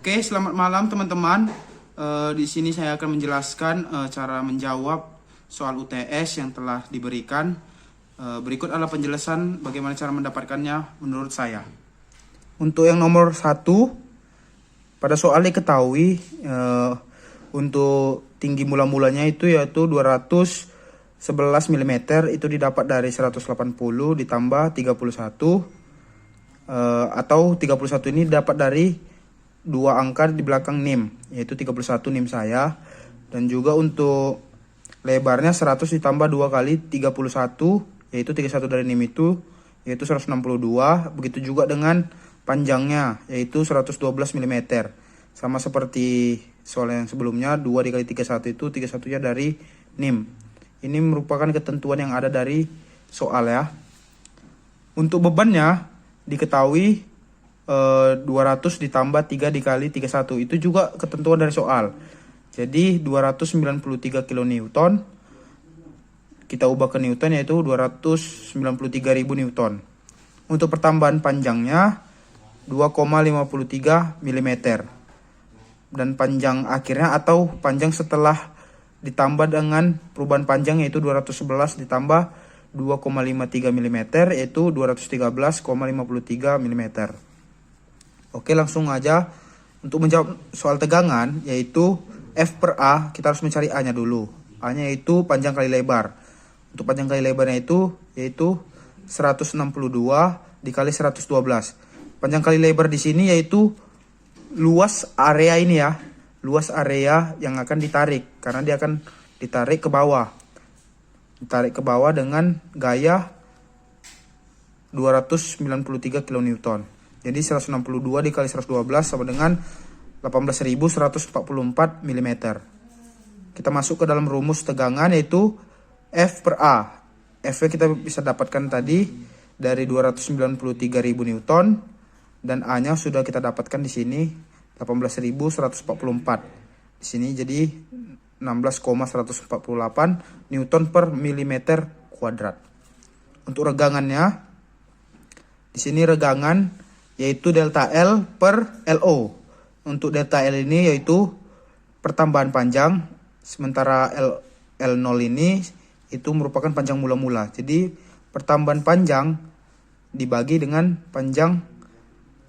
Oke, selamat malam teman-teman. Di sini saya akan menjelaskan cara menjawab soal UTS yang telah diberikan. Berikut adalah penjelasan bagaimana cara mendapatkannya menurut saya. Untuk yang nomor 1, pada soal diketahui untuk tinggi mula-mulanya itu yaitu 211 mm, itu didapat dari 180 ditambah 31, atau 31 ini dapat dari dua angka di belakang NIM, yaitu 31 NIM saya. Dan juga untuk lebarnya 100 ditambah 2 kali 31, yaitu 31 dari NIM itu yaitu 162. Begitu juga dengan panjangnya, yaitu 112 mm. Sama seperti soal yang sebelumnya, 2 dikali 31 itu 31-nya dari NIM. Ini merupakan ketentuan yang ada dari soal ya. Untuk bebannya diketahui 200 ditambah 3 dikali 31, itu juga ketentuan dari soal. Jadi 293 kN, kita ubah ke Newton yaitu 293.000 Newton. Untuk pertambahan panjangnya 2,53 mm. Dan panjang akhirnya atau panjang setelah ditambah dengan perubahan panjang yaitu 211 ditambah 2,53 mm yaitu 213,53 mm. Oke, langsung aja untuk menjawab soal tegangan, yaitu F per A, kita harus mencari A nya dulu. A nya yaitu panjang kali lebar. Untuk panjang kali lebarnya itu yaitu 162 dikali 112. Panjang kali lebar di sini yaitu luas area ini ya, luas area yang akan ditarik, karena dia akan ditarik ke bawah. Ditarik ke bawah dengan gaya 293 kN. Jadi 162 dikali 112 sama dengan 18.144 mm. Kita masuk ke dalam rumus tegangan yaitu F per A. F kita bisa dapatkan tadi dari 293.000 Newton, dan A nya sudah kita dapatkan di sini 18.144. Di sini jadi 16,148 Newton per milimeter kuadrat. Untuk regangannya, di sini regangan yaitu delta L per LO. Untuk delta L ini yaitu pertambahan panjang, sementara L0 ini itu merupakan panjang mula-mula. Jadi pertambahan panjang dibagi dengan panjang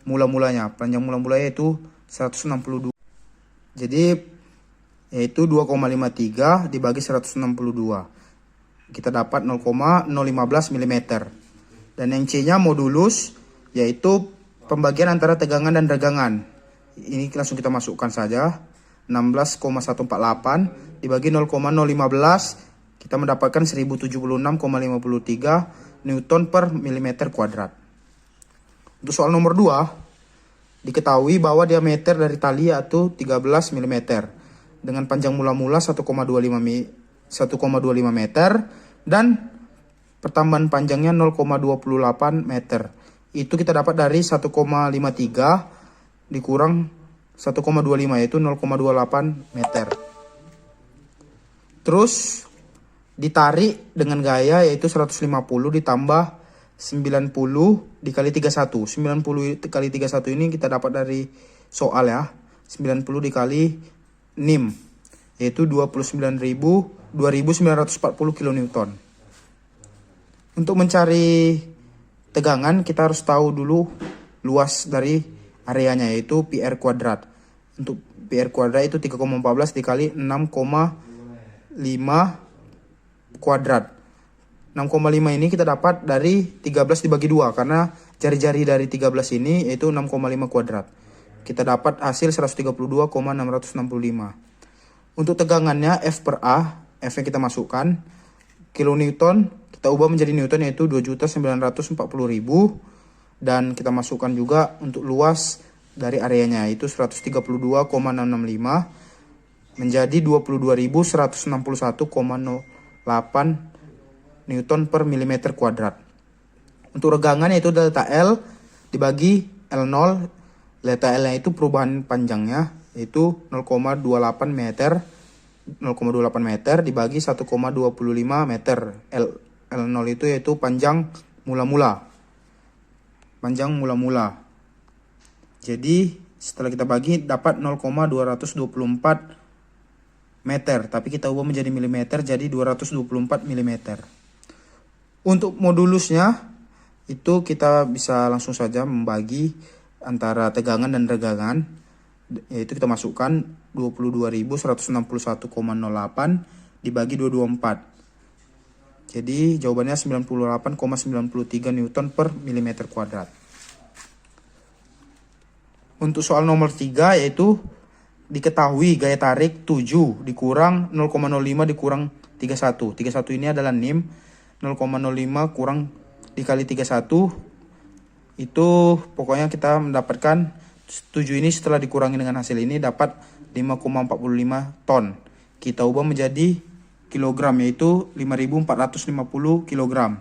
mula-mulanya. Panjang mula-mulanya yaitu 162. Jadi yaitu 2,53 dibagi 162. Kita dapat 0,015 mm. Dan yang C-nya modulus, yaitu pembagian antara tegangan dan regangan. Ini langsung kita masukkan saja. 16,148 dibagi 0,015, kita mendapatkan 1076,53 Newton per milimeter kuadrat. Untuk soal nomor 2, diketahui bahwa diameter dari tali yaitu 13 mm dengan panjang mula-mula 1,25 meter dan pertambahan panjangnya 0,28 meter. Itu kita dapat dari 1,53 dikurang 1,25 yaitu 0,28 meter. Terus ditarik dengan gaya yaitu 150 ditambah 90 dikali 31. 90 dikali 31 ini kita dapat dari soal ya. 90 dikali NIM yaitu 29.940 kN. Untuk mencari tegangan kita harus tahu dulu luas dari areanya yaitu PR kuadrat. Untuk PR kuadrat itu 3,14 dikali 6,5 kuadrat. 6,5 ini kita dapat dari 13 dibagi 2 karena jari-jari dari 13 ini yaitu 6,5 kuadrat. Kita dapat hasil 132,665. Untuk tegangannya F per A, F yang kita masukkan kilonewton, kita ubah menjadi Newton yaitu 2.940.000, dan kita masukkan juga untuk luas dari areanya yaitu 132,665 menjadi 22.161,08 Newton per milimeter kuadrat. Untuk regangan yaitu delta L dibagi L0. Delta L nya itu perubahan panjangnya yaitu 0,28 meter. 0,28 meter dibagi 1,25 meter. L0 itu yaitu panjang mula-mula. Panjang mula-mula. Jadi Setelah kita bagi dapat 0,224 meter, tapi kita ubah menjadi milimeter jadi 224 mm. Untuk modulusnya itu kita bisa langsung saja membagi antara tegangan dan regangan, yaitu kita masukkan 22.161,08 dibagi 224. Jadi jawabannya 98,93 Newton per milimeter kuadrat. Untuk soal nomor 3 yaitu diketahui gaya tarik 7 dikurang 0,05 dikurang 31. 31 ini adalah NIM, 0,05 kurang dikali 31 itu pokoknya kita mendapatkan 7 ini setelah dikurangi dengan hasil ini dapat 5,45 ton. Kita ubah menjadi kilogram yaitu 5.450 kg.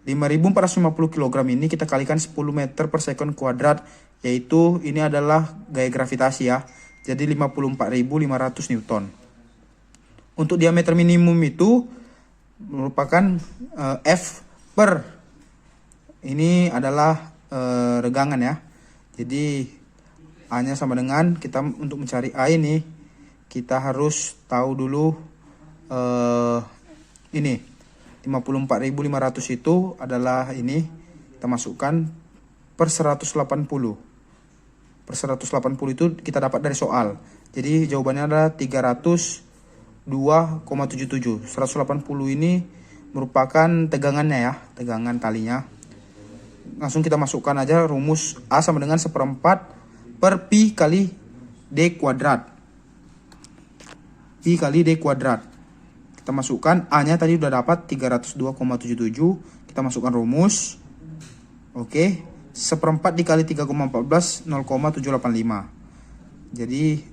5.450 kg ini kita kalikan 10 meter per second kuadrat, yaitu ini adalah gaya gravitasi ya. Jadi 54.500 Newton. Untuk diameter minimum itu merupakan F per ini adalah regangan ya. Jadi A-nya sama dengan kita untuk mencari A ini kita harus tahu dulu ini 54.500 itu adalah ini kita masukkan per 180. Per 180 itu kita dapat dari soal. Jadi jawabannya adalah 302,77. 180 ini merupakan tegangannya ya, tegangan talinya. Langsung kita masukkan aja rumus A sama dengan 1/4 per pi kali D kuadrat. Pi kali D kuadrat. Kita masukkan A-nya tadi udah dapat 302,77. Kita masukkan rumus. Oke. 1/4 dikali 3,14 0,785. Jadi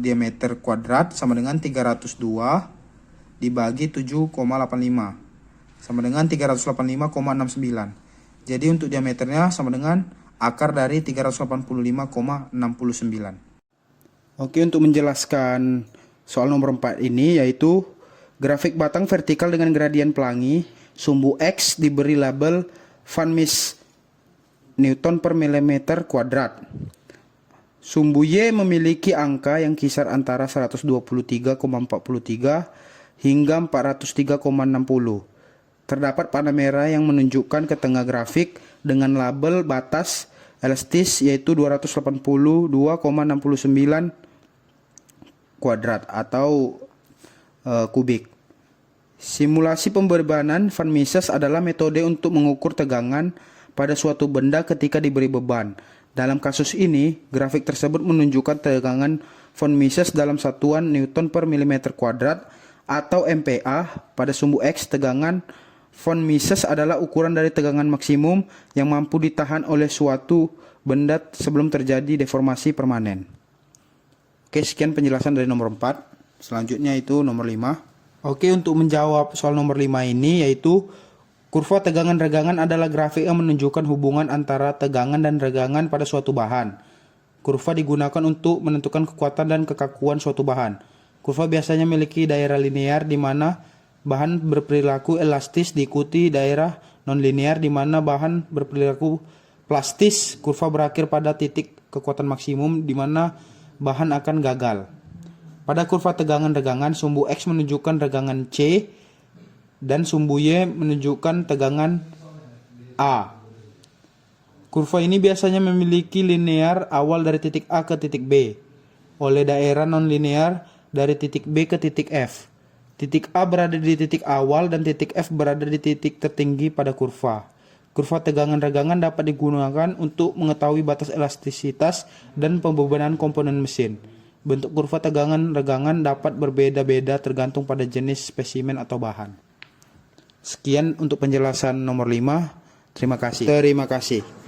diameter kuadrat sama dengan 302 dibagi 7,85 sama dengan 385,69. Jadi untuk diameternya sama dengan akar dari 385,69. Oke, untuk menjelaskan soal nomor 4 ini yaitu grafik batang vertikal dengan gradian pelangi, sumbu X diberi label Van Miss Newton per milimeter kuadrat. Sumbu Y memiliki angka yang kisar antara 123,43 hingga 403,60. Terdapat panah merah yang menunjukkan ke tengah grafik dengan label batas elastis yaitu 282,69 kuadrat atau kubik. Simulasi pembebanan Van Mises adalah metode untuk mengukur tegangan pada suatu benda ketika diberi beban. Dalam kasus ini, grafik tersebut menunjukkan tegangan Van Mises dalam satuan Newton per milimeter kuadrat atau MPa. Pada sumbu X, tegangan Van Mises adalah ukuran dari tegangan maksimum yang mampu ditahan oleh suatu benda sebelum terjadi deformasi permanen. Oke, sekian penjelasan dari nomor 4. Selanjutnya itu nomor 5. Oke, untuk menjawab soal nomor 5 ini yaitu kurva tegangan regangan adalah grafik yang menunjukkan hubungan antara tegangan dan regangan pada suatu bahan. Kurva digunakan untuk menentukan kekuatan dan kekakuan suatu bahan. Kurva biasanya memiliki daerah linear di mana bahan berperilaku elastis diikuti daerah non-linear di mana bahan berperilaku plastis. Kurva berakhir pada titik kekuatan maksimum di mana bahan akan gagal. Pada kurva tegangan regangan, sumbu X menunjukkan regangan C dan sumbu Y menunjukkan tegangan A. Kurva ini biasanya memiliki linear awal dari titik A ke titik B oleh daerah non-linear dari titik B ke titik F. Titik A berada di titik awal dan titik F berada di titik tertinggi pada kurva. Kurva tegangan regangan dapat digunakan untuk mengetahui batas elastisitas dan pembebanan komponen mesin. Bentuk kurva tegangan regangan dapat berbeda-beda tergantung pada jenis spesimen atau bahan. Sekian untuk penjelasan nomor 5. Terima kasih.